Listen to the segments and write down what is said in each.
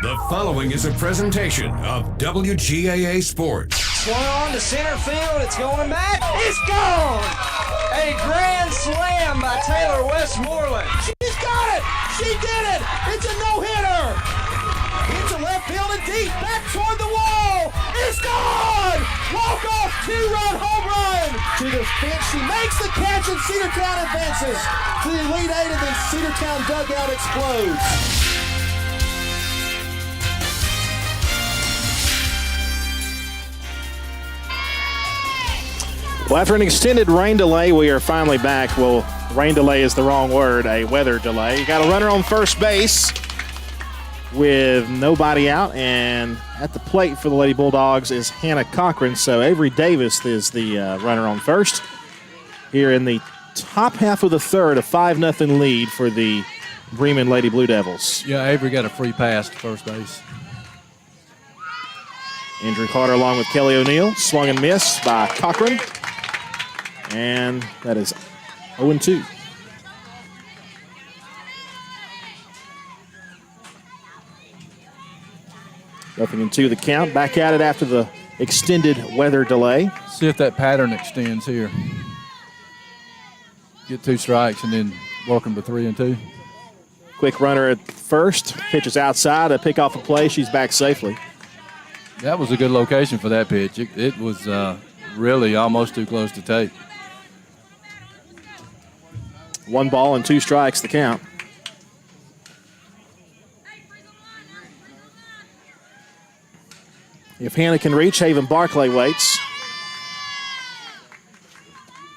The following is a presentation of WGAA Sports. Swung on to center field. It's going back. It's gone. A grand slam by Taylor Westmoreland. She's got it. She did it. It's a no-hitter. Into left field and deep. Back toward the wall. It's gone. Walk-off two-run home run. To the fence. She makes the catch and Cedartown advances to the Elite Eight, and then Cedartown dugout explodes. Well, after an extended rain delay, we are finally back. Well, rain delay is the wrong word, a weather delay. You got a runner on first base with nobody out, and at the plate for the Lady Bulldogs is Hannah Cochran. So Avery Davis is the runner on first. Here in the top half of the third, a 5-0 lead for the Bremen Lady Blue Devils. Yeah, Avery got a free pass to first base. Andrew Carter along with Kelly O'Neill. Swung and missed by Cochran. And that is 0-2. Nothing in two the count. Back at it after the extended weather delay. See if that pattern extends here. Get 2 strikes and then work them to 3-2. Quick runner at first. Pitches outside. A pick off a play. She's back safely. That was a good location for that pitch. It was really almost too close to take. 1 ball and 2 strikes the count. If Hannah can reach, Haven Barclay waits.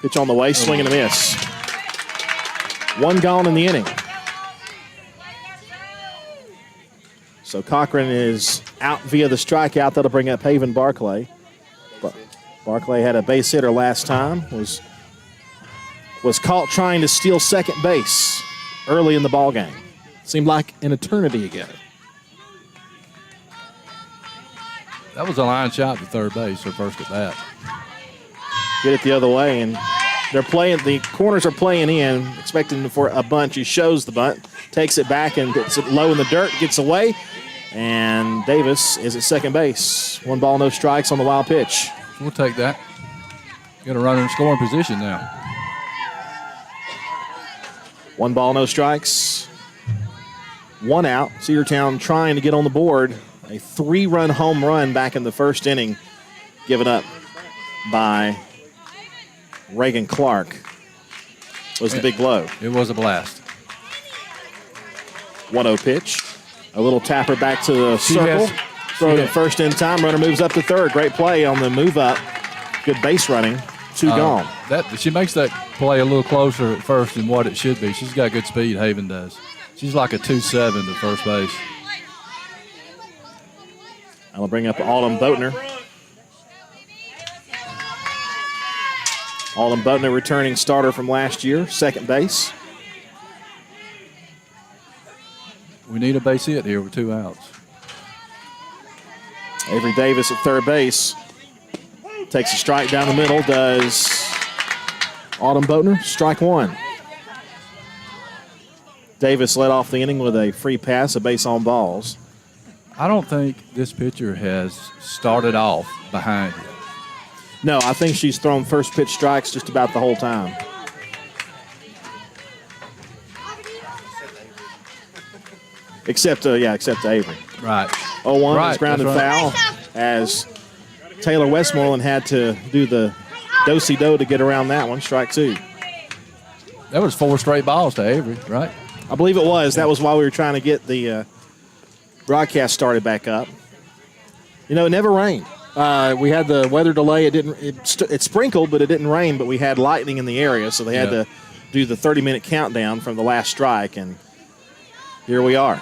Pitch on the way, swing and a miss. 1 gone in the inning. So Cochran is out via the strikeout. That'll bring up Haven Barclay. Barclay had a base hitter last time. Was caught trying to steal second base early in the ball game. Seemed like an eternity ago. That was a line shot to third base, her first at bat. Get it the other way, and they're playing. The corners are playing in, expecting for a bunt. He shows the bunt, takes it back, and gets it low in the dirt, gets away. And Davis is at second base. 1 ball, no strikes on the wild pitch. We'll take that. Got a runner in scoring position now. 1 ball, no strikes. 1 out. Cedartown trying to get on the board. A 3-run home run back in the first inning, given up by Reagan Clark. Was the big blow. It was a blast. 1-0 pitch. A little tapper back to the circle. Throw it first in time. Runner moves up to third. Great play on the move up. Good base running. 2 gone. She makes that play a little closer at first than what it should be. She's got good speed, Haven does. She's like a 2-7 to first base. I'll bring up Autumn Boatner. Autumn Boatner, returning starter from last year, second base. We need a base hit here with 2 outs. Avery Davis at third base. Takes a strike down the middle, does Autumn Boatner. Strike 1. Davis led off the inning with a free pass, a base on balls. I don't think this pitcher has started off behind you. No, I think she's thrown first pitch strikes just about the whole time. Except to Avery. Right. 0-1 Right, is grounded that's foul as Taylor Westmoreland had to do the do-si-do to get around that one. Strike 2. That was 4 straight balls to Avery, right? I believe it was. That was while we were trying to get the broadcast started back up. You know, it never rained. We had the weather delay. It sprinkled, but it didn't rain. But we had lightning in the area, so they had to do the 30-minute countdown from the last strike, and here we are.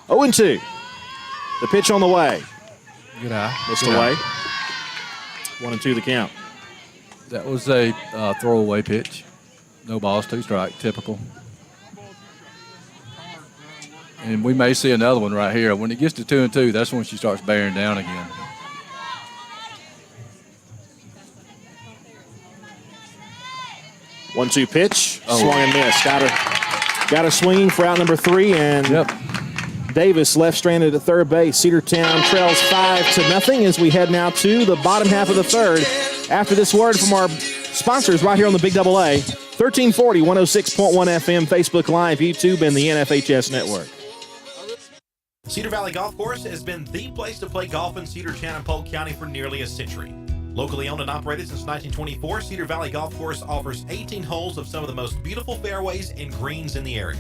0-2. The pitch on the way. Good eye. Missed Good away. eye. 1-2 the count. That was a throwaway pitch. No balls, 2 strike, typical. And we may see another one right here. When it gets to 2-2, that's when she starts bearing down again. 1-2 pitch. Swung and missed. Got her swinging for out number 3, and Davis left stranded at third base. Cedartown trails 5-0 as we head now to the bottom half of the third. After this word from our sponsors right here on the Big Double A, 1340, 106.1 FM, Facebook Live, YouTube, and the NFHS Network. Cedar Valley Golf Course has been the place to play golf in Cedartown and Polk County for nearly a century. Locally owned and operated since 1924, Cedar Valley Golf Course offers 18 holes of some of the most beautiful fairways and greens in the area.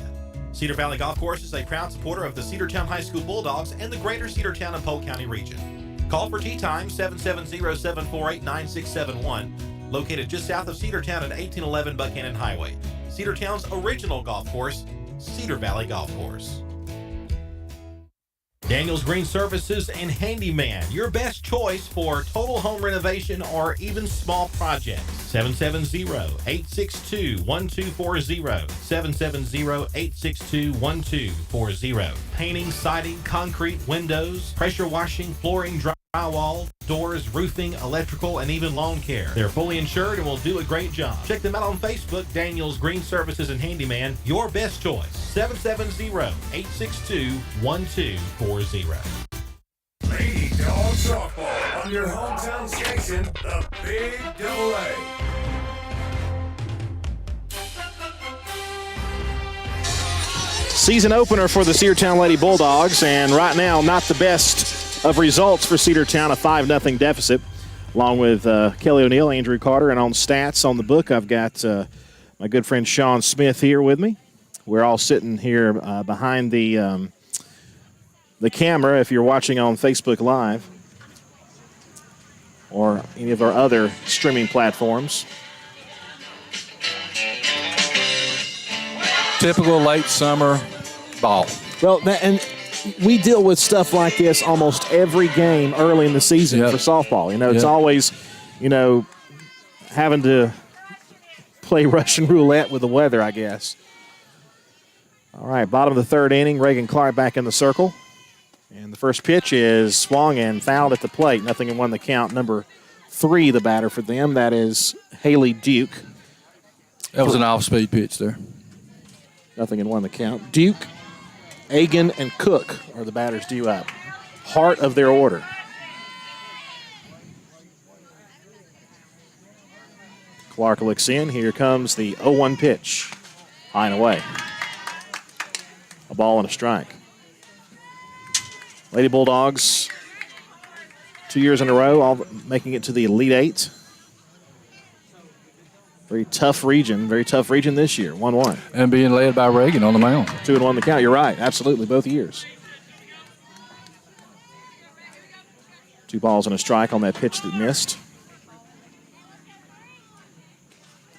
Cedar Valley Golf Course is a proud supporter of the Cedartown High School Bulldogs and the greater Cedartown and Polk County region. Call for tee time 770-748-9671, located just south of Cedartown at 1811 Buchanan Highway. Cedartown's original golf course, Cedar Valley Golf Course. Daniel's Green Services and Handyman, your best choice for total home renovation or even small projects. 770-862-1240. 770-862-1240. Painting, siding, concrete, windows, pressure washing, flooring, drywall, doors, roofing, electrical, and even lawn care. They're fully insured and will do a great job. Check them out on Facebook, Daniel's Green Services and Handyman, your best choice. 770-862-1240. Lady Dog Softball on your hometown station, the Big Double A. Season opener for the Cedartown Lady Bulldogs, and right now not the best of results for Cedartown, a 5-0 deficit, along with Kelly O'Neill, Andrew Carter, and on stats on the book, I've got my good friend Sean Smith here with me. We're all sitting here behind the camera if you're watching on Facebook Live or any of our other streaming platforms. Typical late summer ball. Well, and we deal with stuff like this almost every game early in the season for softball. You know, it's always, having to play Russian roulette with the weather, I guess. All right, bottom of the third inning, Reagan Clark back in the circle. And the first pitch is swung and fouled at the plate. Nothing in one the count. Number 3, the batter for them. That is Haley Duke. That was an off-speed pitch there. Nothing in one the count. Duke, Agan, and Cook are the batters due up. Heart of their order. Clark looks in. Here comes the 0-1 pitch. High and away. A ball and a strike. Lady Bulldogs, 2 years in a row, all making it to the Elite Eight. Very tough region this year, 1-1. And being led by Reagan on the mound. 2-1 the count, you're right, absolutely, both years. 2 balls and a strike on that pitch that missed.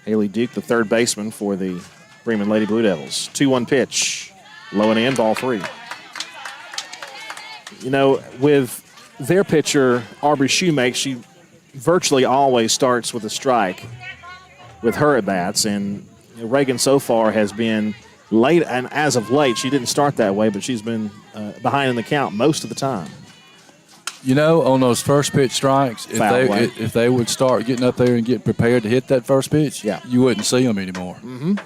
Haley Duke, the third baseman for the Bremen Lady Blue Devils. 2-1 pitch, low and in, ball 3. You know, with their pitcher, Aubrey Shoemake, she virtually always starts with a strike with her at-bats, and Reagan so far has been late, and as of late, she didn't start that way, but she's been behind in the count most of the time. You know, on those first pitch strikes, if they would start getting up there and get prepared to hit that first pitch, you wouldn't see them anymore. Mm-hmm.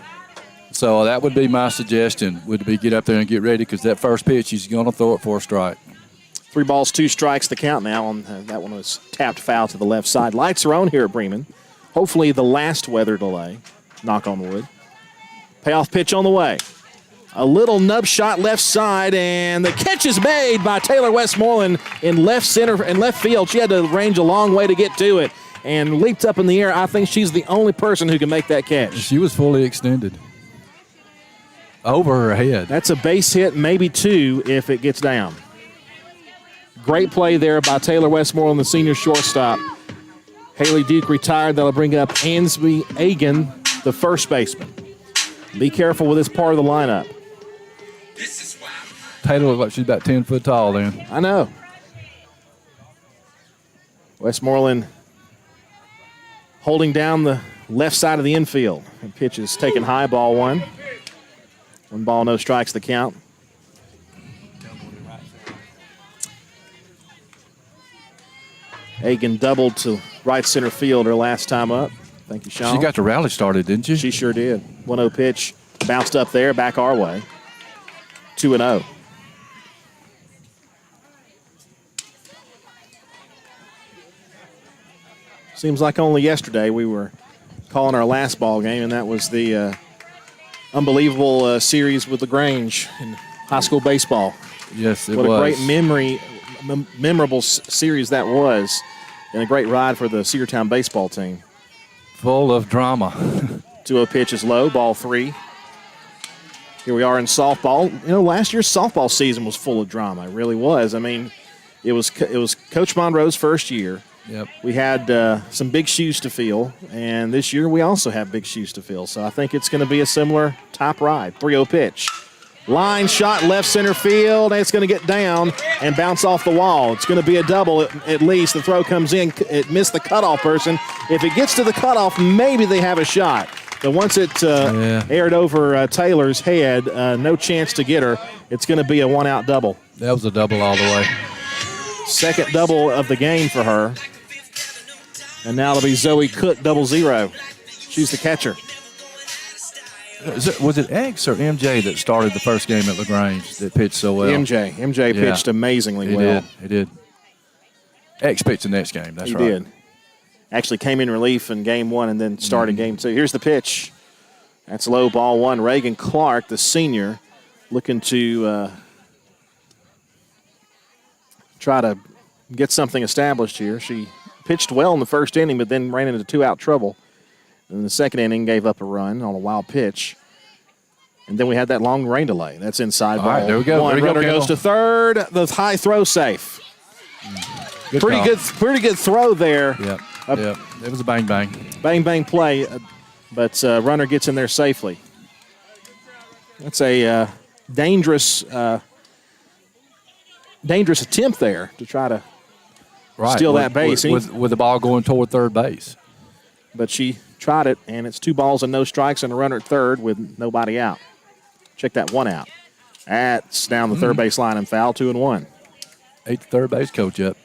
So that would be my suggestion, would be get up there and get ready, because that first pitch, he's going to throw it for a strike. 3 balls, 2 strikes, the count now. That one was tapped foul to the left side. Lights are on here at Bremen. Hopefully the last weather delay, knock on wood. Payoff pitch on the way. A little nub shot left side, and the catch is made by Taylor Westmoreland in left center and left field. She had to range a long way to get to it and leaped up in the air. I think she's the only person who can make that catch. She was fully extended over her head. That's a base hit, maybe 2 if it gets down. Great play there by Taylor Westmoreland, the senior shortstop. Haley Duke retired. That'll bring up Ansby Agan, the first baseman. Be careful with this part of the lineup. Taylor looks like she's about 10 foot tall then. I know. Westmoreland holding down the left side of the infield. And pitch is taken high, ball 1. 1 ball, no strikes, the count. Agan doubled to right center field her last time up. Thank you, Sean. She got the rally started, didn't she? She sure did. 1-0 pitch, bounced up there, back our way. 2-0. Seems like only yesterday we were calling our last ball game, and that was the unbelievable series with LaGrange in high school baseball. Yes, it was. What a great memorable series that was, and a great ride for the Cedartown baseball team. Full of drama. 2-0 pitch is low, ball 3. Here we are in softball. You know, last year's softball season was full of drama. It really was. I mean, it was Coach Monroe's first year. Yep. We had some big shoes to fill, and this year we also have big shoes to fill. So I think it's going to be a similar top ride. 3-0 pitch. Line shot left center field, and it's going to get down and bounce off the wall. It's going to be a double at least. The throw comes in. It missed the cutoff person. If it gets to the cutoff, maybe they have a shot. But once it aired over Taylor's head, no chance to get her. It's going to be a one-out double. That was a double all the way. Second double of the game for her. And now it'll be Zoe Cook, 0-0. She's the catcher. Was it X or MJ that started the first game at LaGrange that pitched so well? MJ pitched amazingly well. He did. X pitched the next game. That's right. He did. Actually came in relief in game 1 and then started game 2. Here's the pitch. That's low, ball 1. Reagan Clark, the senior, looking to try to get something established here. She pitched well in the first inning, but then ran into 2-out trouble. In the second inning, gave up a run on a wild pitch. And then we had that long rain delay. That's inside ball. All right, there we go. One runner goes to third. The high throw safe. Pretty good throw there. Yep. It was a bang-bang. Bang-bang play, but runner gets in there safely. That's a dangerous attempt there to try to steal that base. With the ball going toward third base. But she tried it, and it's 2 balls and no strikes and a runner at third with nobody out. Check that one out. That's down the third base line and foul, 2-1. 8th third base coach up.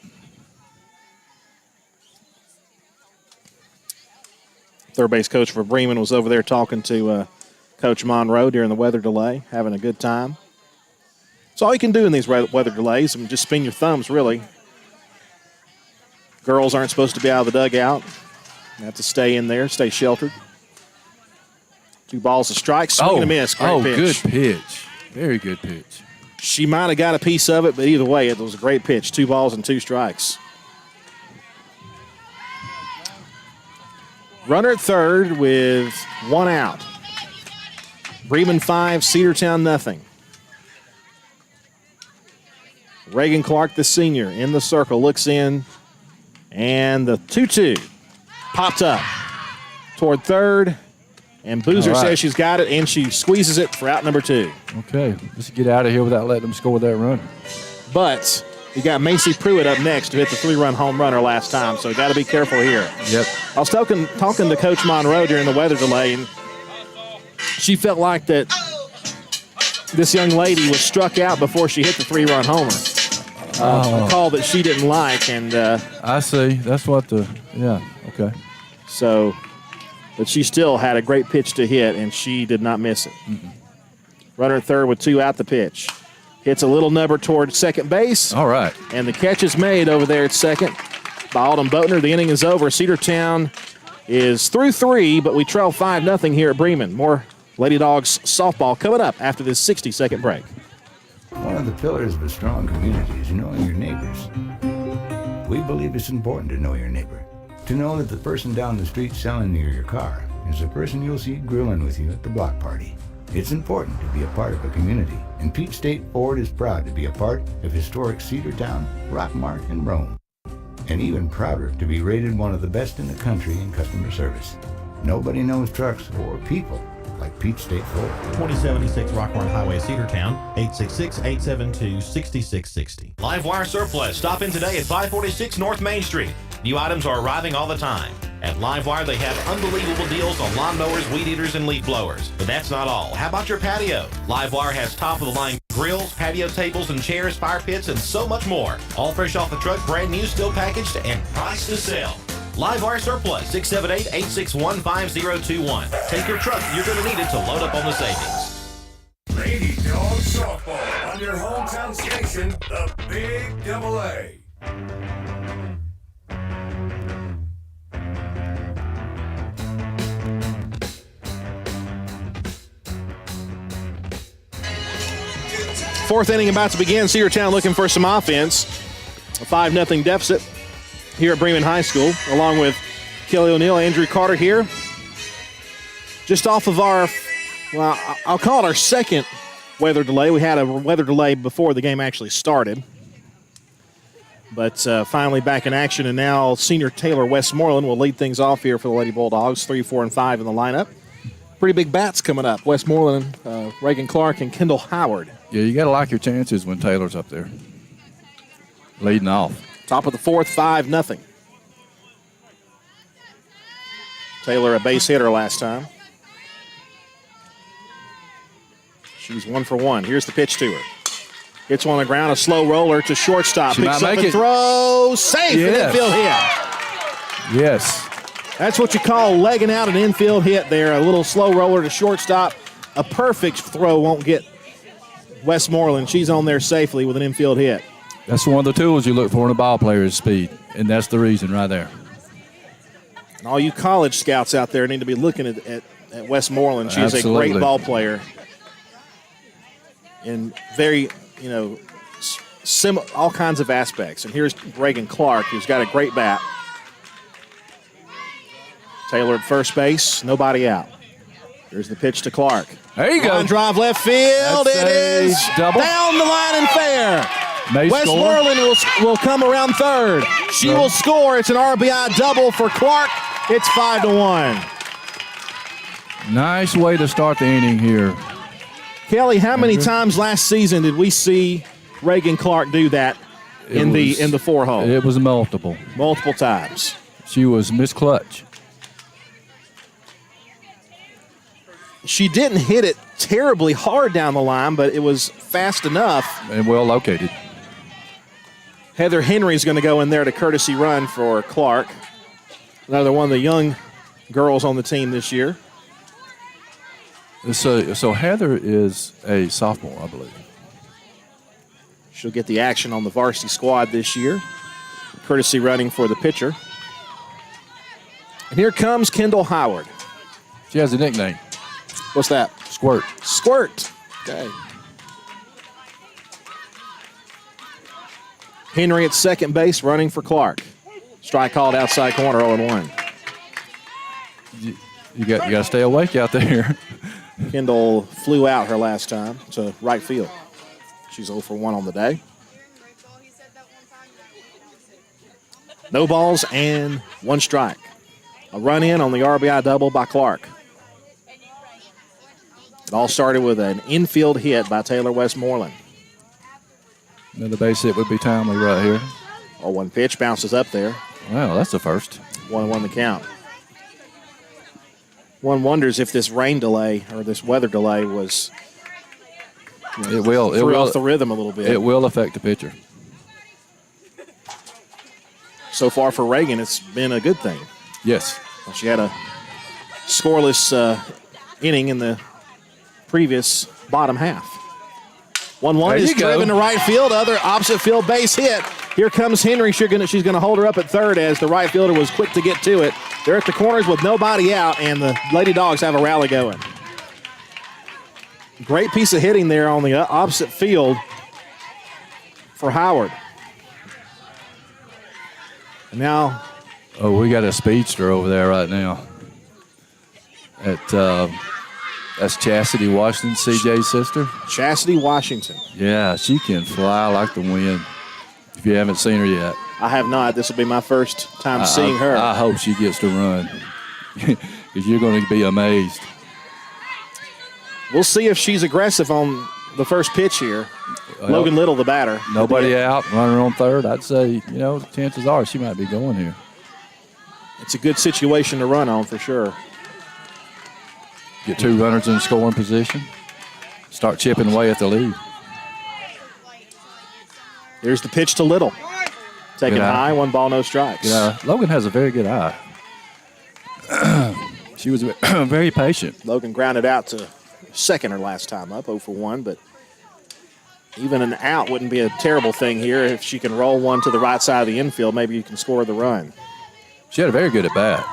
Third base coach for Bremen was over there talking to Coach Monroe during the weather delay, having a good time. That's all you can do in these weather delays. Just spin your thumbs, really. Girls aren't supposed to be out of the dugout. They have to stay in there, stay sheltered. 2 balls, a strike, swing and a miss. Great pitch. Good pitch. Very good pitch. She might have got a piece of it, but either way, it was a great pitch. 2 balls and 2 strikes. Runner at third with 1 out. Bremen 5, Cedartown nothing. Reagan Clark, the senior, in the circle, looks in, and the 2-2 popped up toward third, and Boozer says she's got it, and she squeezes it for out number 2. Okay, let's get out of here without letting them score that run. But you got Macy Pruitt up next to hit the 3-run home run her last time, so you got to be careful here. Yep. I was talking to Coach Monroe during the weather delay, and she felt like that this young lady was struck out before she hit the 3-run homer. A call that she didn't like, and I see. That's what okay. So, but she still had a great pitch to hit, and she did not miss it. Runner at third with 2 out the pitch. Hits a little nubber toward second base. All right. And the catch is made over there at second by Alden Boatner. The inning is over. Cedartown is through 3, but we trail 5-0 here at Bremen. More Lady Dogs softball coming up after this 60-second break. One of the pillars of a strong community is knowing your neighbors. We believe it's important to know your neighbor. To know that the person down the street selling you your car is the person you'll see grilling with you at the block party. It's important to be a part of a community, and Peach State Ford is proud to be a part of historic Cedartown, Rockmart, and Rome. And even prouder to be rated one of the best in the country in customer service. Nobody knows trucks or people like Peach State Ford. 2076 Rockmart Highway, Cedartown, 866-872-6660. Livewire Surplus. Stop in today at 546 North Main Street. New items are arriving all the time. At Livewire, they have unbelievable deals on lawnmowers, weed eaters, and leaf blowers. But that's not all. How about your patio? Livewire has top-of-the-line grills, patio tables and chairs, fire pits, and so much more. All fresh off the truck, brand new, still packaged, and priced to sell. Livewire Surplus, 678-861-5021. Take your truck. You're going to need it to load up on the savings. Lady Dogs softball on your hometown station, the Big Double A. fourth inning about to begin. Cedartown looking for some offense. A 5-0 deficit here at Bremen High School, along with Kelly O'Neill, Andrew Carter here. Just off of our, well, I'll call it our second weather delay. We had a weather delay before the game actually started. But finally back in action, and now senior Taylor Westmoreland will lead things off here for the Lady Bulldogs. 3, 4, and 5 in the lineup. Pretty big bats coming up. Westmoreland, Reagan Clark, and Kendall Howard. Yeah, you got to like your chances when Taylor's up there leading off. Top of the fourth, 5-0. Taylor a base hitter last time. She's 1 for 1. Here's the pitch to her. Hits one on the ground, a slow roller to shortstop. She Picks might up make and it. throws. Safe. Yes. An infield hit. Yes. That's what you call legging out an infield hit there. A little slow roller to shortstop. A perfect throw won't get Westmoreland. She's on there safely with an infield hit. That's one of the tools you look for in a ball player is speed, and that's the reason right there. And all you college scouts out there need to be looking at Westmoreland. She is a great ball player. And very, all kinds of aspects. And here's Reagan Clark, who's got a great bat. Taylor at first base, nobody out. Here's the pitch to Clark. There you go. Line drive left field. That's it a is double. down the line and fair. May Westmoreland will come around third. She will score. It's an RBI double for Clark. It's 5-1. Nice way to start the inning here. Kelly, how many times last season did we see Reagan Clark do that in the 4-hole? It was multiple. Multiple times. She was Miss Clutch. She didn't hit it terribly hard down the line, but it was fast enough. And well located. Heather Henry's going to go in there to courtesy run for Clark. Another one of the young girls on the team this year. So Heather is a sophomore, I believe. She'll get the action on the varsity squad this year. Courtesy running for the pitcher. And here comes Kendall Howard. She has a nickname. What's that? Squirt. Squirt. Okay. Henry at second base running for Clark. Strike called outside corner, 0-1. You got to stay awake out there. Kendall flew out her last time to right field. She's 0 for 1 on the day. No balls and 1 strike. A run in on the RBI double by Clark. It all started with an infield hit by Taylor Westmoreland. Another base hit would be timely right here. 0-1 pitch bounces up there. Wow, that's the first. 1-1 the count. One wonders if this rain delay or this weather delay was It will off the rhythm a little bit. It will affect the pitcher. So far for Reagan, it's been a good thing. Yes. She had a scoreless inning in the previous bottom half. 1-1 is driven to right field. Other opposite field base hit. Here comes Henry. She's going to hold her up at third as the right fielder was quick to get to it. They're at the corners with nobody out, and the Lady Dogs have a rally going. Great piece of hitting there on the opposite field for Howard. And now, we got a speedster over there right now. That's Chastity Washington, CJ's sister. Chastity Washington. Yeah, she can fly like the wind. If you haven't seen her yet, I have not. This will be my first time seeing her. I hope she gets to run because you're going to be amazed. We'll see if she's aggressive on the first pitch here. Logan Little, the batter. Nobody out, runner on third. I'd say, chances are she might be going here. It's a good situation to run on for sure. Get 2 runners in scoring position. Start chipping away at the lead. Here's the pitch to Little. Taking high, 1 ball, no strikes. Yeah, Logan has a very good eye. She was very patient. Logan grounded out to second her last time up, 0 for 1, but even an out wouldn't be a terrible thing here. If she can roll one to the right side of the infield, maybe you can score the run. She had a very good at bat.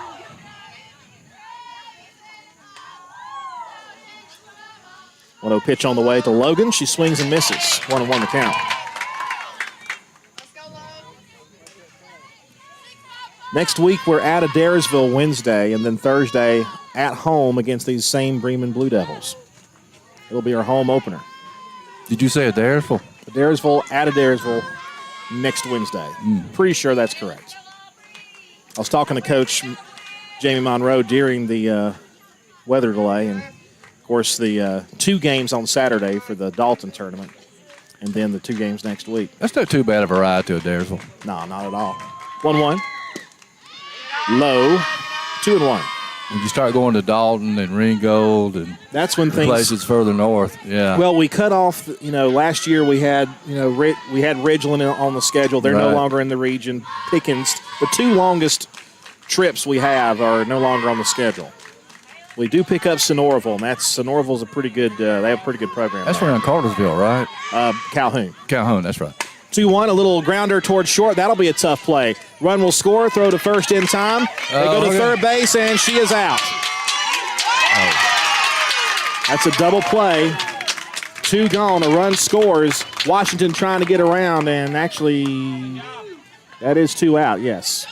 1-0 pitch on the way to Logan. She swings and misses. 1-1 the count. Next week, we're at Adairsville Wednesday, and then Thursday at home against these same Bremen Blue Devils. It'll be our home opener. Did you say Adairsville? Adairsville at Adairsville next Wednesday. Pretty sure that's correct. I was talking to Coach Jamie Monroe during the weather delay, and, of course, the 2 games on Saturday for the Dalton tournament, and then the 2 games next week. That's not too bad of a ride to Adairsville. No, not at all. 1-1. Low, 2-1. When you start going to Dalton and Ringgold and that's when things places further north, yeah. Well, we cut off. Last year we had we had Ridgeland on the schedule. They're no longer in the region. Pickens, the 2 longest trips we have are no longer on the schedule. We do pick up Sonoraville, and Sonoraville's a pretty good. They have a pretty good program. That's around Cartersville, right? Calhoun. Calhoun, that's right. 2-1, a little grounder towards short. That'll be a tough play. Run will score, throw to first in time. They go to third base, and she is out. That's a double play. 2 gone, a run scores. Washington trying to get around, and actually that is 2 out, yes.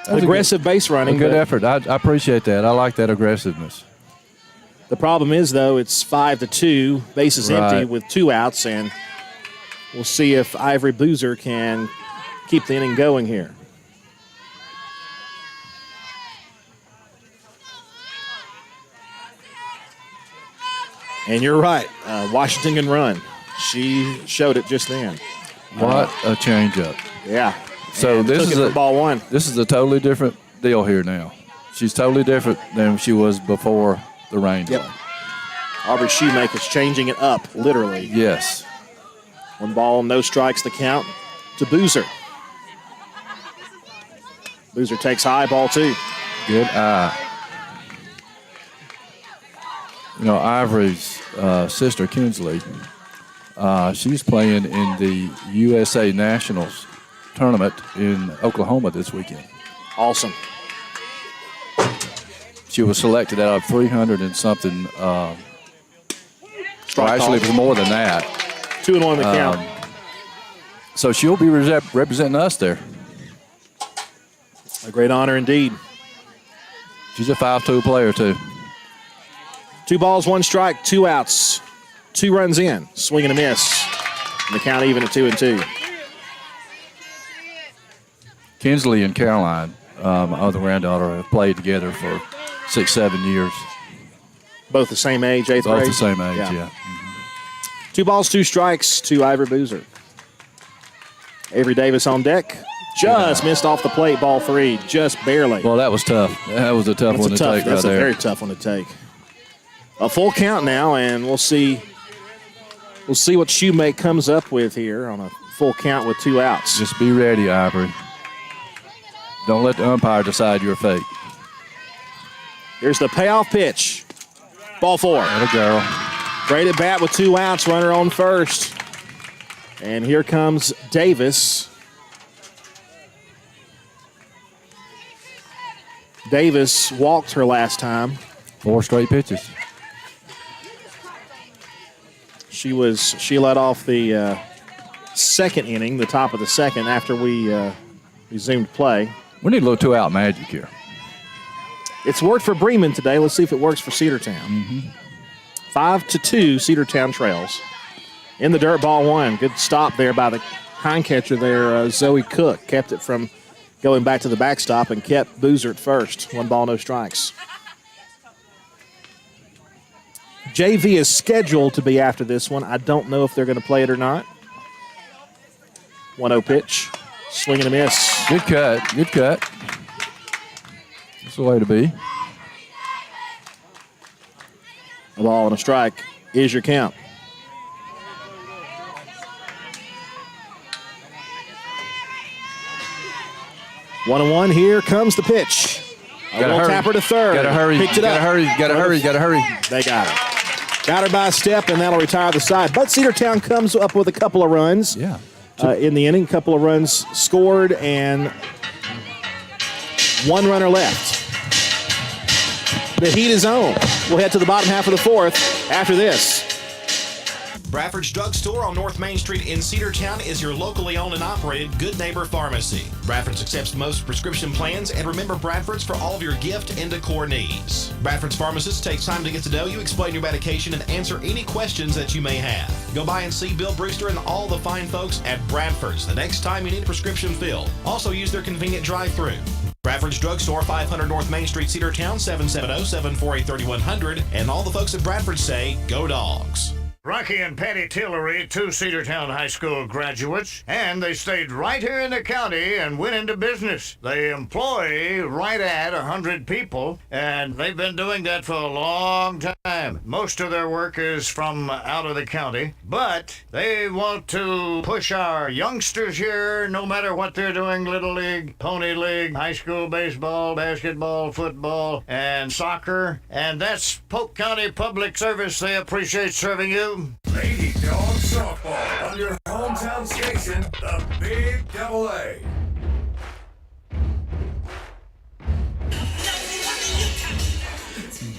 Aggressive base running. A good effort. I appreciate that. I like that aggressiveness. The problem is, though, it's 5-2, bases empty with 2 outs, and we'll see if Ivory Boozer can keep the inning going here. And you're right. Washington can run. She showed it just then. What a changeup. Yeah. So and this is ball 1. This is a totally different deal here now. She's totally different than she was before the rain delay. Aubrey Shoemaker's changing it up, literally. Yes. 1 ball, no strikes, the count to Boozer. Boozer takes high, ball 2. Good eye. Ivory's sister, Kinsley, she's playing in the USA Nationals tournament in Oklahoma this weekend. Awesome. She was selected out of 300 and something. Actually, it was more than that. 2-1 the count. So she'll be representing us there. A great honor indeed. She's a 5-2 player, too. 2 balls, 1 strike, 2 outs. 2 runs in. Swing and a miss. And the count even at 2-2. Kinsley and Caroline, my other granddaughter, have played together for 6-7 years. Both the same age, 8th grade? Both the same age, yeah. 2 balls, 2 strikes to Ivory Boozer. Avery Davis on deck. Just missed off the plate, ball 3, just barely. Well, that was tough. That was a tough one to take right there. That's a very tough one to take. A full count now, and we'll see what Shoemake comes up with here on a full count with 2 outs. Just be ready, Ivory. Don't let the umpire decide your fate. Here's the payoff pitch. Ball 4. That a girl. Great at bat with 2 outs, runner on first. And here comes Davis. Davis walked her last time. 4 straight pitches. She led off the second inning, the top of the second, after we resumed play. We need a little 2-out magic here. It's worked for Bremen today. Let's see if it works for Cedartown. 5-2, Cedartown trails. In the dirt, ball 1. Good stop there by the hind catcher there, Zoe Cook. Kept it from going back to the backstop and kept Boozer at first. 1 ball, no strikes. JV is scheduled to be after this one. I don't know if they're going to play it or not. 1-0 pitch. Swing and a miss. Good cut. Good cut. That's the way to be. A ball and a strike is your count. One and one. Here comes the pitch. A little tapper to third. Gotta hurry. Picked it up. Gotta hurry. They got it. Got her by a step, and that'll retire the side. But Cedartown comes up with a couple of runs. Yeah. In the inning, a couple of runs scored, and 1 runner left. The heat is on. We'll head to the bottom half of the fourth after this. Bradford's Drugstore on North Main Street in Cedartown is your locally owned and operated Good Neighbor Pharmacy. Bradford's accepts most prescription plans, and remember Bradford's for all of your gift and decor needs. Bradford's pharmacist takes time to get to know you, explain your medication, and answer any questions that you may have. Go by and see Bill Brewster and all the fine folks at Bradford's the next time you need a prescription filled. Also use their convenient drive-thru. Bradford's Drugstore, 500 North Main Street, Cedartown, 770-748-3100. And all the folks at Bradford say, go Dawgs. Rocky and Patty Tillery, 2 Cedartown High School graduates, and they stayed right here in the county and went into business. They employ right at 100 people, and they've been doing that for a long time. Most of their work is from out of the county, but they want to push our youngsters here, no matter what they're doing, Little League, Pony League, high school baseball, basketball, football, and soccer, and that's Polk County Public Service. They appreciate serving you. Lady Dawgs softball on your hometown station, the Big Double A.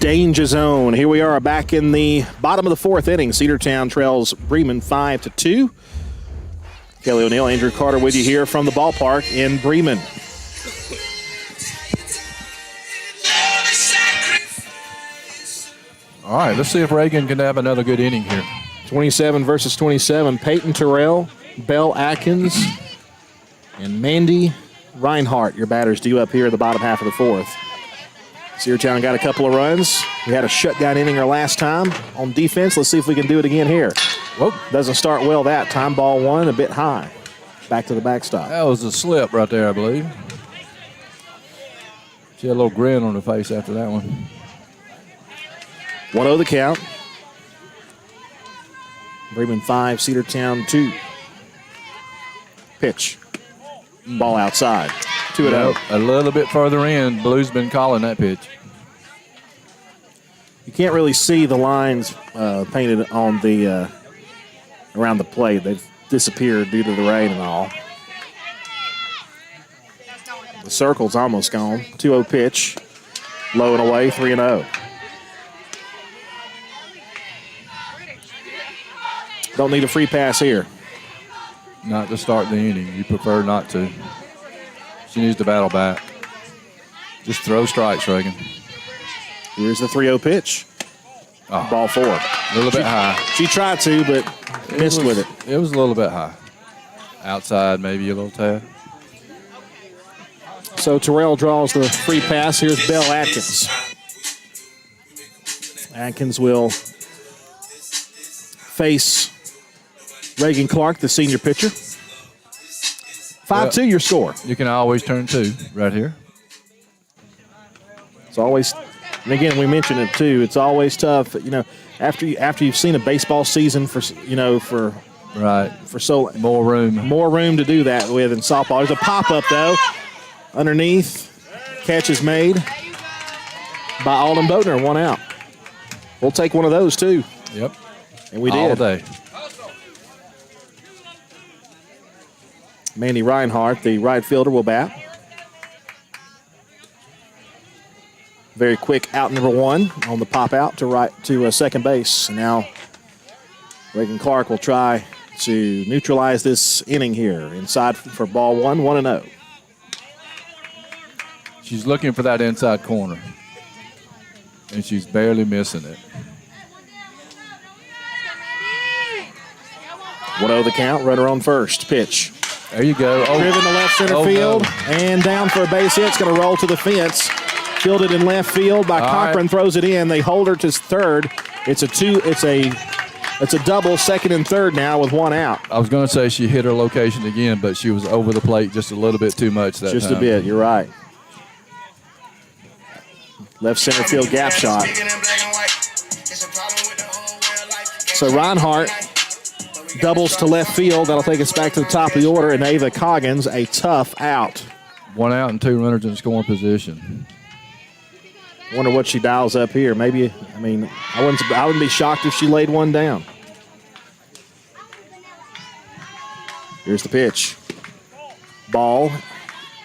Danger zone. Here we are back in the bottom of the fourth inning. Cedartown trails Bremen 5-2. Kelly O'Neill, Andrew Carter with you here from the ballpark in Bremen. All right, let's see if Reagan can have another good inning here. 27 versus 27. Peyton Terrell, Belle Atkins, and Mandy Reinhardt, your batters due up here at the bottom half of the fourth. Cedartown got a couple of runs. We had a shutdown inning our last time on defense. Let's see if we can do it again here. Whoa, doesn't start well that time. Ball one, a bit high. Back to the backstop. That was a slip right there, I believe. She had a little grin on her face after that one. 1-0 the count. Bremen 5, Cedartown 2. Pitch. Ball outside. 2-0. A little bit further in. Blue's been calling that pitch. You can't really see the lines painted on the around the plate. They've disappeared due to the rain and all. The circle's almost gone. 2-0 pitch. Low and away, 3-0. Don't need a free pass here. Not to start the inning. You prefer not to. She needs to battle back. Just throw strikes, Reagan. Here's the 3-0 pitch. Oh, ball 4. A little bit high. She tried to, but missed with it. It was a little bit high. Outside, maybe a little tad. So Terrell draws the free pass. Here's Belle Atkins. Atkins will face Reagan Clark, the senior pitcher. 5-2 your score. You can always turn 2 right here. It's always, and again, we mentioned it too, it's always tough, after you've seen a baseball season for so more room to do that with in softball. There's a pop-up though, underneath. Catch is made by Alden Bodner, 1 out. We'll take one of those too. Yep. And we did. All day. Mandy Reinhardt, the right fielder, will bat. Very quick out number 1 on the pop out to second base. And now Reagan Clark will try to neutralize this inning here. Inside for ball 1, 1-0. She's looking for that inside corner. And she's barely missing it. 1-0 the count, runner on first. Pitch. There you go. Driven to left center field and down for a base hit. It's going to roll to the fence. Fielded in left field by Cochran, throws it in. They hold her to third. It's a double, second and third now with 1 out. I was going to say she hit her location again, but she was over the plate just a little bit too much that time. Just a bit, you're right. Left center field gap shot. So Reinhardt doubles to left field. That'll take us back to the top of the order. And Ava Coggins, a tough out. 1 out and 2 runners in scoring position. Wonder what she dials up here. Maybe, I wouldn't be shocked if she laid one down. Here's the pitch. Ball,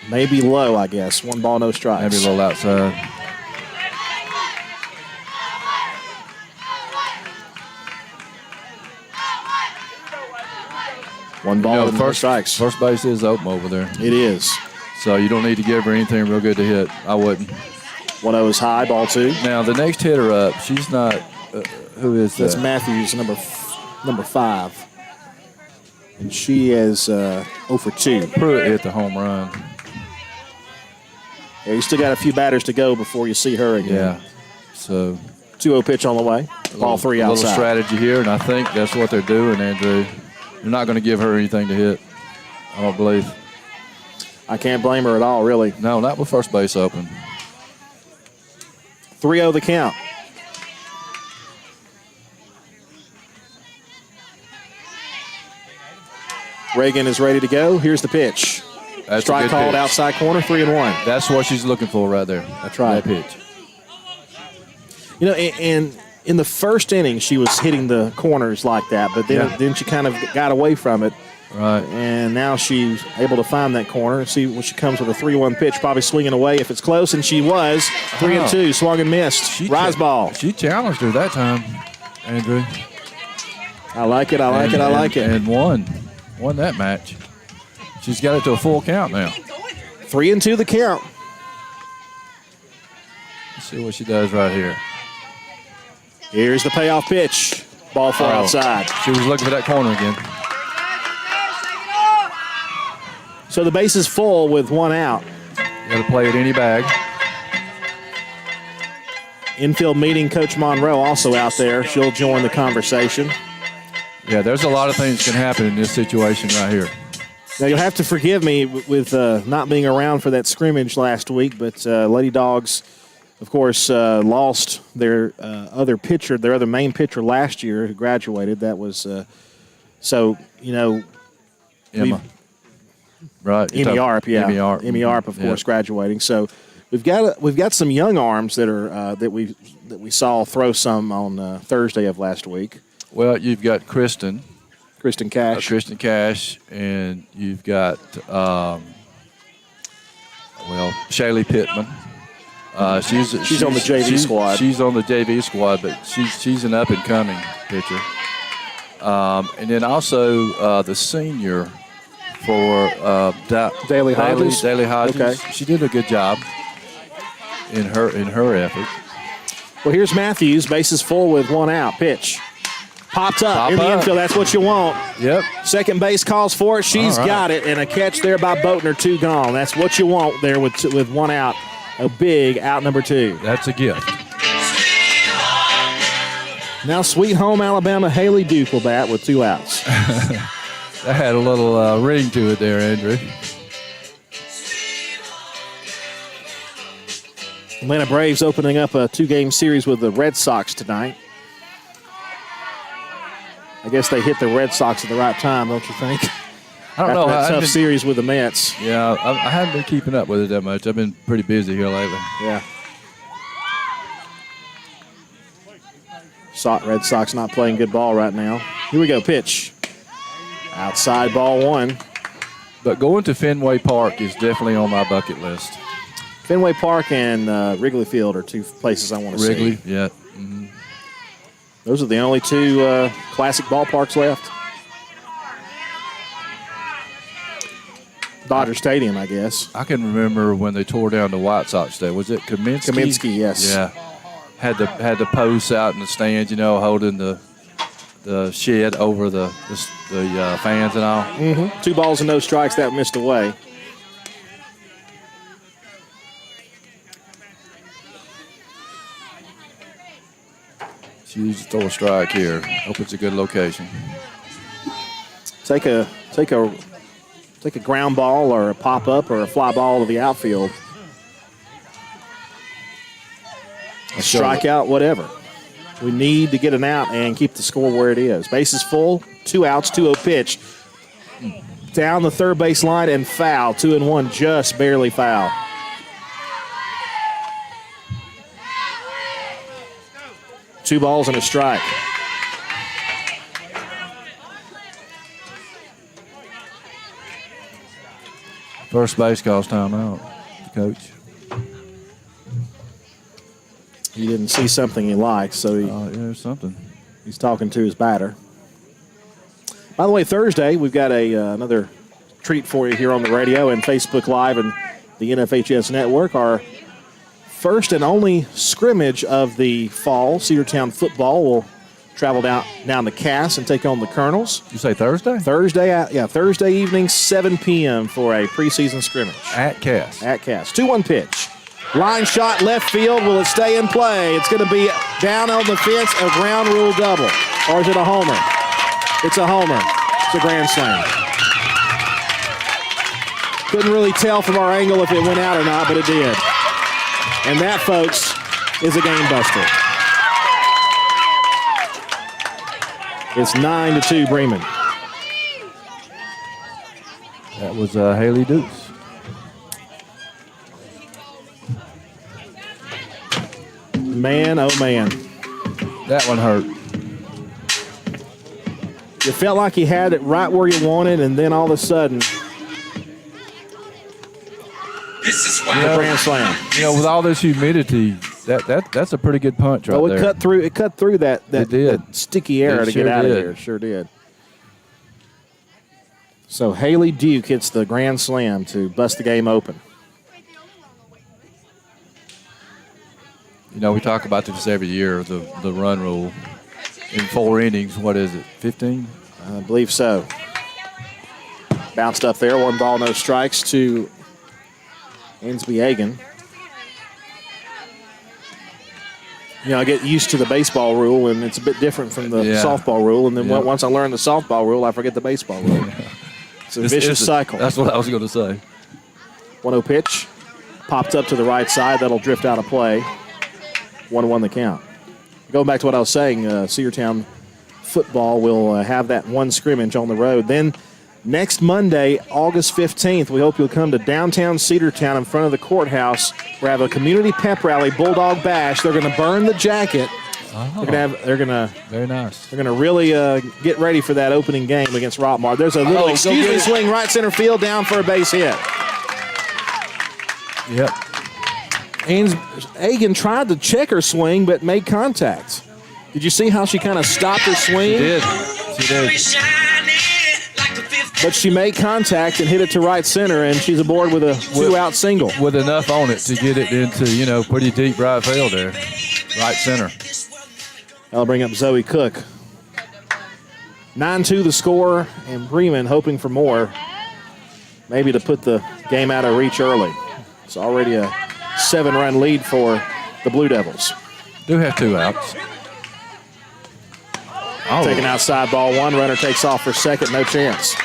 maybe low, I guess. 1 ball, no strikes. Maybe a little outside. One ball and first strikes. First base is open over there. It is. So you don't need to give her anything real good to hit. I wouldn't. 1-0 is high, ball 2. Now, the next hitter up, she's not who is that? That's Matthews, number 5. And she is 0 for 2. Pruitt hit the home run. Yeah, you still got a few batters to go before you see her again. Yeah. So 2-0 pitch on the way. Ball 3 outside. A little strategy here, and I think that's what they're doing, Andrew. They're not going to give her anything to hit, I don't believe. I can't blame her at all, really. No, not with first base open. 3-0 the count. Reagan is ready to go. Here's the pitch. That's strike called pitch. Outside corner, 3-1. That's what she's looking for right there. That's right. That pitch. You know, and in the first inning, she was hitting the corners like that, but then she kind of got away from it. Right. And now she's able to find that corner. See when she comes with a 3-1 pitch, probably swinging away if it's close, and she was 3-2, swung and missed. Rise ball. She challenged her that time, Andrew. I like it. I like it. And won that match. She's got it to a full count now. 3-2 the count. Let's see what she does right here. Here's the payoff pitch. Ball 4 outside. She was looking for that corner again. So the base is full with 1 out. You got to play at any bag. Infield meeting, Coach Monroe also out there. She'll join the conversation. Yeah, there's a lot of things can happen in this situation right here. Now, you'll have to forgive me with not being around for that scrimmage last week, but Lady Dawgs, of course, lost their other pitcher, their other main pitcher last year who graduated. That was so, you know. Emma. Right. Emmy Arp, yeah. Emmy Arp, of course, graduating. So we've got some young arms that are that we saw throw some on Thursday of last week. Well, you've got Kristen Cash, and you've got Shaylee Pittman. She's on the JV squad. She's on the JV squad, but she's an up and coming pitcher. And then also the senior for Daly Hodges. Okay. She did a good job in her effort. Well, here's Matthews. Bases full with 1 out. Pitch. Popped up in the infield. That's what you want. Yep. Second base calls for it. She's got it. And a catch there by Boatner. 2 gone. That's what you want there with 1 out. A big out number 2. That's a gift. Now Sweet Home Alabama Haley Duke will bat with 2 outs. That had a little ring to it there, Andrew. Atlanta Braves opening up a 2-game series with the Red Sox tonight. I guess they hit the Red Sox at the right time, don't you think? I don't know. That tough series with the Mets. Yeah, I haven't been keeping up with it that much. I've been pretty busy here lately. Yeah. Red Sox not playing good ball right now. Here we go, pitch. Outside, ball 1. But going to Fenway Park is definitely on my bucket list. Fenway Park and Wrigley Field are 2 places I want to see. Wrigley, yeah. Mm-hmm. Those are the only 2 classic ballparks left. Dodger Stadium, I guess. I can remember when they tore down the White Sox Stadium. Was it Kaminsky? Kaminsky, yes. Yeah. Had the posts out in the stands, holding the shed over the fans and all. Mm-hmm. 2 balls and no strikes. That missed away. She needs to throw a strike here. Hope it's a good location. Take a ground ball or a pop up or a fly ball to the outfield. A strikeout, whatever. We need to get an out and keep the score where it is. Base is full, 2 outs, 2-0 pitch. Down the third base line and foul. 2-1, just barely foul. Two balls and a strike. First base calls timeout, coach. He didn't see something he liked, so there's something. He's talking to his batter. By the way, Thursday, we've got another treat for you here on the radio and Facebook Live and the NFHS Network. Our first and only scrimmage of the fall. Cedartown football will travel down to Cass and take on the Colonels. You say Thursday? Thursday evening, 7 p.m. for a preseason scrimmage. At Cass. 2-1 pitch. Line shot left field. Will it stay in play? It's going to be down on the fence, a ground rule double. Or is it a homer? It's a homer. It's a grand slam. Couldn't really tell from our angle if it went out or not, but it did. And that, folks, is a game buster. It's 9-2 Bremen. That was Haley Dukes. Man, oh man. That one hurt. You felt like you had it right where you wanted, and then all of a sudden, the grand slam. With all this humidity, that's a pretty good punch right there. It cut through that sticky air to get out of here. It sure did. So Haley Duke hits the grand slam to bust the game open. We talk about this every year, the run rule. In 4 innings, what is it, 15? I believe so. Bounced up there, 1 ball, no strikes to Ainsby Hagan. I get used to the baseball rule, and it's a bit different from the softball rule. And then once I learn the softball rule, I forget the baseball rule. It's a vicious cycle. That's what I was going to say. 1-0 pitch. Popped up to the right side. That'll drift out of play. 1-1 the count. Going back to what I was saying, Cedartown football will have that one scrimmage on the road. Then next Monday, August 15th, we hope you'll come to downtown Cedartown in front of the courthouse. We'll have a community pep rally, Bulldog Bash. They're going to burn the jacket. Oh, very nice. They're going to really get ready for that opening game against Rockmart. There's a little swing right center field down for a base hit. Yep. Hagan tried to check her swing, but made contact. Did you see how she kind of stopped her swing? She did. But she made contact and hit it to right center, and she's aboard with a 2-out single. With enough on it to get it into, pretty deep right field there. Right center. That'll bring up Zoe Cook. 9-2 the score, and Bremen hoping for more. Maybe to put the game out of reach early. It's already a 7-run lead for the Blue Devils. Do have 2 outs. Taking outside ball 1. Runner takes off for second. No chance.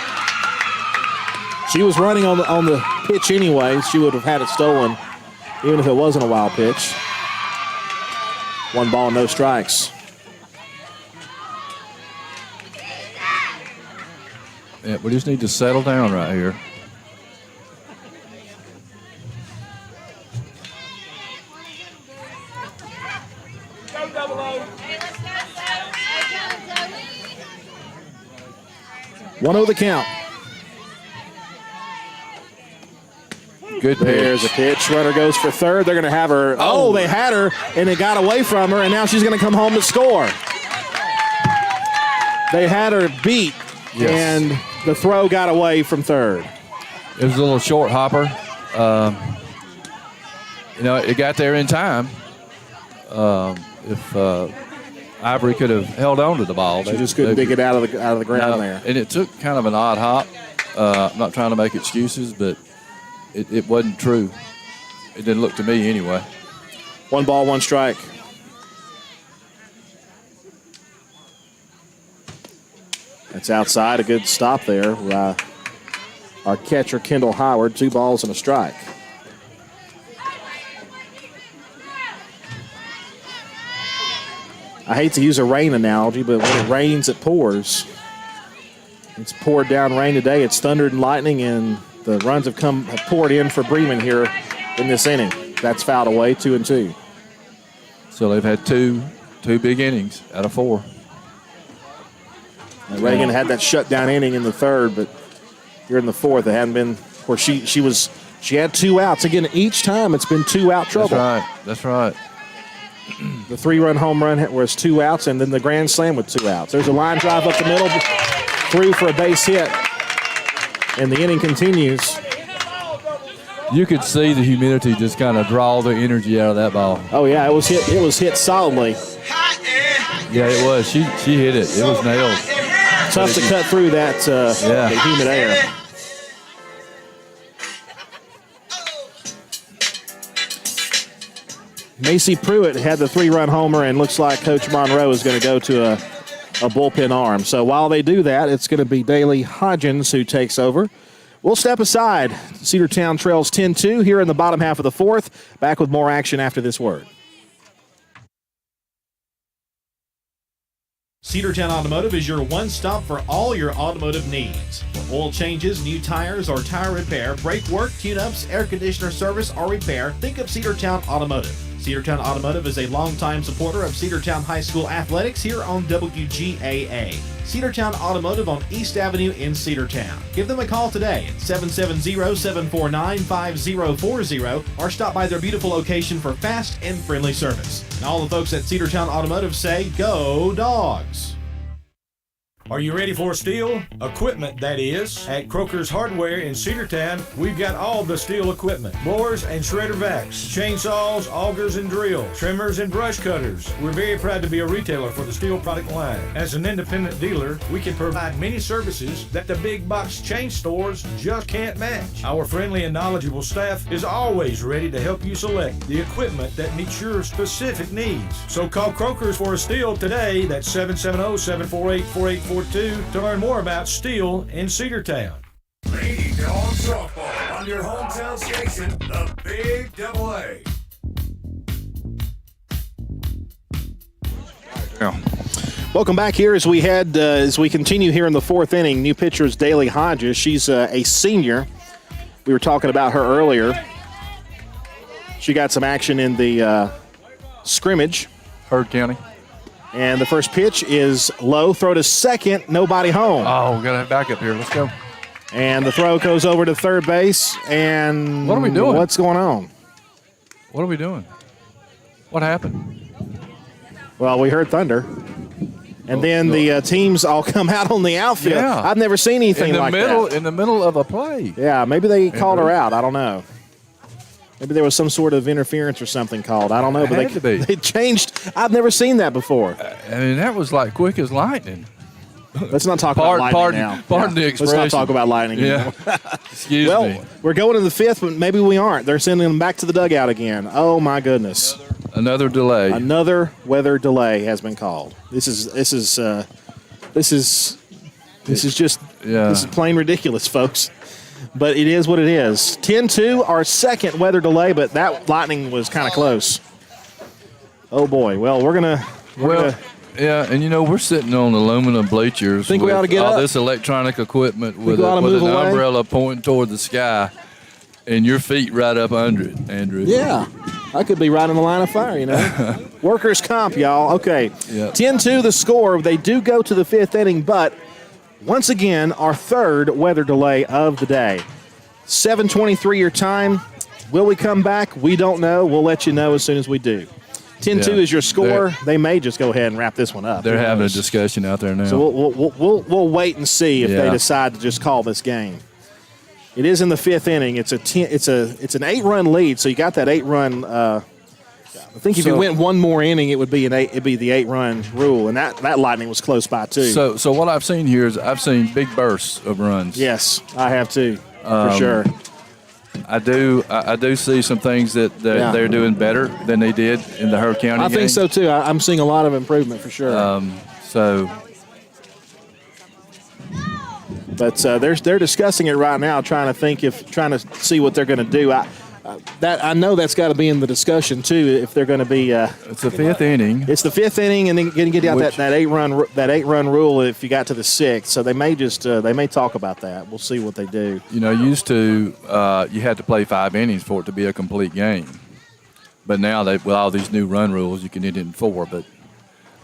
She was running on the pitch anyway. She would have had it stolen even if it wasn't a wild pitch. 1 ball, no strikes. Yeah, we just need to settle down right here. One over the count. Good pitch. There's a pitch. Runner goes for third. They're going to have her. Oh, they had her, and it got away from her, and now she's going to come home to score. They had her beat, and the throw got away from third. It was a little short hopper. It got there in time. If Ivory could have held on to the ball, she just couldn't dig it out of the ground there. And it took kind of an odd hop. I'm not trying to make excuses, but it wasn't true. It didn't look to me anyway. 1 ball, 1 strike. That's outside. A good stop there. Our catcher, Kendall Howard, 2 balls and a strike. I hate to use a rain analogy, but when it rains, it pours. It's poured down rain today. It's thundered and lightning, and the runs have poured in for Bremen here in this inning. That's fouled away, 2-2. So they've had two big innings out of 4. And Reagan had that shutdown inning in the 3rd, but here in the 4th, it hadn't been. Of course, she had 2 outs. Again, each time it's been 2-out trouble. That's right. The 3-run home run was 2 outs, and then the grand slam with 2 outs. There's a line drive up the middle. through for a base hit, and the inning continues. You could see the humidity just kind of draw the energy out of that ball. Oh yeah, it was hit. It was hit solidly. Yeah, it was. She hit it. It was nailed. Tough to cut through that the humid air. Macy Pruitt had the 3-run homer, and looks like Coach Monroe is going to go to a bullpen arm. So while they do that, it's going to be Daly Hodgins who takes over. We'll step aside. Cedartown trails 10-2 here in the bottom half of the fourth. Back with more action after this word. Cedartown Automotive is your one-stop for all your automotive needs. For oil changes, new tires, or tire repair, brake work, tune-ups, air conditioner service, or repair, think of Cedartown Automotive. Cedartown Automotive is a longtime supporter of Cedartown High School athletics here on WGAA. Cedartown Automotive on East Avenue in Cedartown. Give them a call today at 770-749-5040 or stop by their beautiful location for fast and friendly service. And all the folks at Cedartown Automotive say, go Dogs! Are you ready for steel? Equipment, that is. At Croker's Hardware in Cedartown, we've got all the steel equipment. Blowers and shredder vacs, chainsaws, augers and drills, trimmers and brush cutters. We're very proud to be a retailer for the steel product line. As an independent dealer, we can provide many services that the big box chain stores just can't match. Our friendly and knowledgeable staff is always ready to help you select the equipment that meets your specific needs. So call Croker's for a steel today. That's 770-748-4842 to learn more about steel in Cedartown. Lady Dawgs softball on your hometown station, the Big AA. Welcome back here as we continue here in the fourth inning. New pitcher is Daly Hodges. She's a senior. We were talking about her earlier. She got some action in the scrimmage. Heard County. And the first pitch is low. Throw to second. Nobody home. Oh, we got to have back up here. Let's go. And the throw goes over to third base. And what are we doing? What's going on? What are we doing? What happened? Well, we heard thunder. And then the teams all come out on the outfield. Yeah. I've never seen anything like that. In the middle of a play. Yeah, maybe they called her out. I don't know. Maybe there was some sort of interference or something called. I don't know. But they changed. I've never seen that before. I mean, that was like quick as lightning. Let's not talk about lightning now. Pardon the expression. Let's not talk about lightning anymore. Excuse me. Well, we're going to the fifth, but maybe we aren't. They're sending them back to the dugout again. Oh, my goodness. Another delay. Another weather delay has been called. This is plain ridiculous, folks. But it is what it is. 10-2, our second weather delay, but that lightning was kind of close. Oh, boy. Well, we're going to yeah, and we're sitting on aluminum bleachers. Think we ought to get all up? This electronic equipment with an away? umbrella pointing toward the sky, and your feet right up under it, Andrew. Yeah. I could be right in the line of fire, Workers' comp, y'all. Okay. Yep. 10-2 the score. They do go to the fifth inning, but once again, our third weather delay of the day. 7:23 your time. Will we come back? We don't know. We'll let you know as soon as we do. 10-2 is your score. They may just go ahead and wrap this one up. They're having a discussion out there now. So we'll wait and see if they decide to just call this game. It is in the fifth inning. It's an 8-run lead. So you got that 8-run. I think if you went one more inning, it would be the 8-run rule, and that lightning was close by too. So what I've seen here is I've seen big bursts of runs. Yes, I have too, for sure. I do see some things that they're doing better than they did in the Heard County game. I think so too. I'm seeing a lot of improvement for sure. But they're discussing it right now, trying to see what they're going to do. I know that's got to be in the discussion too. If they're going to be, it's the fifth inning. It's the fifth inning, and then going to get out that 8-run rule if you got to the sixth. So they may just they may talk about that. We'll see what they do. Used to you had to play 5 innings for it to be a complete game, but now with all these new run rules, you can end it in 4. But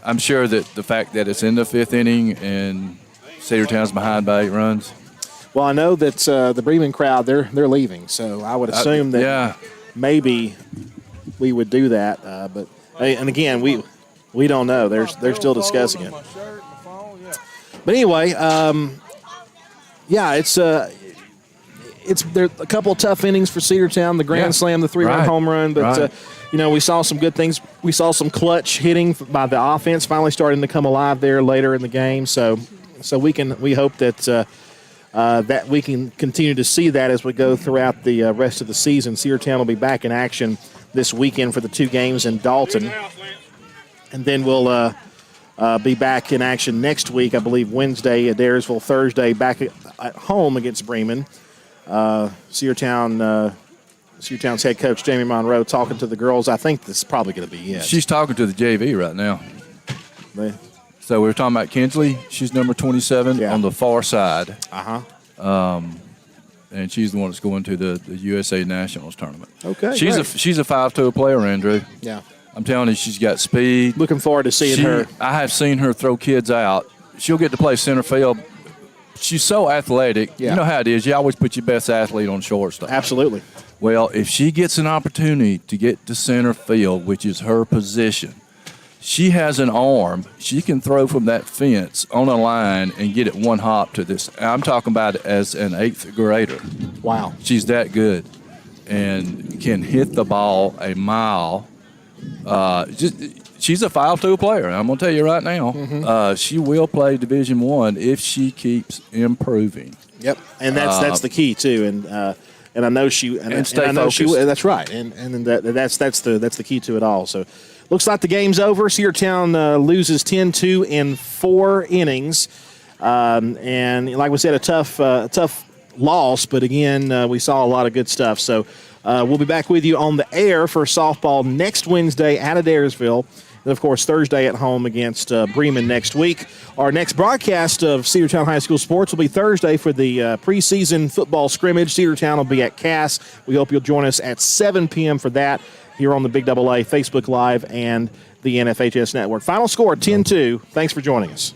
I'm sure that the fact that it's in the fifth inning and Cedartown's behind by 8 runs. Well, I know that the Bremen crowd they're leaving, so I would assume that maybe we would do that. But and again, we don't know. They're still discussing it. But anyway, there a couple of tough innings for Cedartown. The grand slam, the 3-run home run, but we saw some good things. We saw some clutch hitting by the offense finally starting to come alive there later in the game. So we hope that that we can continue to see that as we go throughout the rest of the season. Cedartown will be back in action this weekend for the 2 games in Dalton, and then we'll be back in action next week. I believe Wednesday at Dayersville, Thursday back at home against Bremen. Cedartown's head coach Jamie Monroe talking to the girls. I think this is probably going to be it. She's talking to the JV right now. So we were talking about Kinsley. She's number 27 on the far side. And she's the one that's going to the USA Nationals tournament. Okay, she's a 5'2" player, Andrew. Yeah, I'm telling you, she's got speed. Looking forward to seeing her. I have seen her throw kids out. She'll get to play center field. She's so athletic. Yeah. You know how it is. You always put your best athlete on shortstop. Absolutely. Well, if she gets an opportunity to get to center field, which is her position, she has an arm. She can throw from that fence on a line and get it one hop to this. I'm talking about it as an 8th grader. Wow. She's that good and can hit the ball a mile. She's a 5'2" player. I'm going to tell you right now. She will play Division I if she keeps improving. Yep, and that's the key too. And I know she and I know she. That's right, and that's the key to it all. So, looks like the game's over. Cedartown loses 10-2 in 4 innings, and like we said, a tough loss. But again, we saw a lot of good stuff. So. We'll be back with you on the air for softball next Wednesday out of Dayersville. And, of course, Thursday at home against Bremen next week. Our next broadcast of Cedartown High School Sports will be Thursday for the preseason football scrimmage. Cedartown will be at Cass. We hope you'll join us at 7 p.m. for that here on the Big AA, Facebook Live, and the NFHS Network. Final score, 10-2. Thanks for joining us.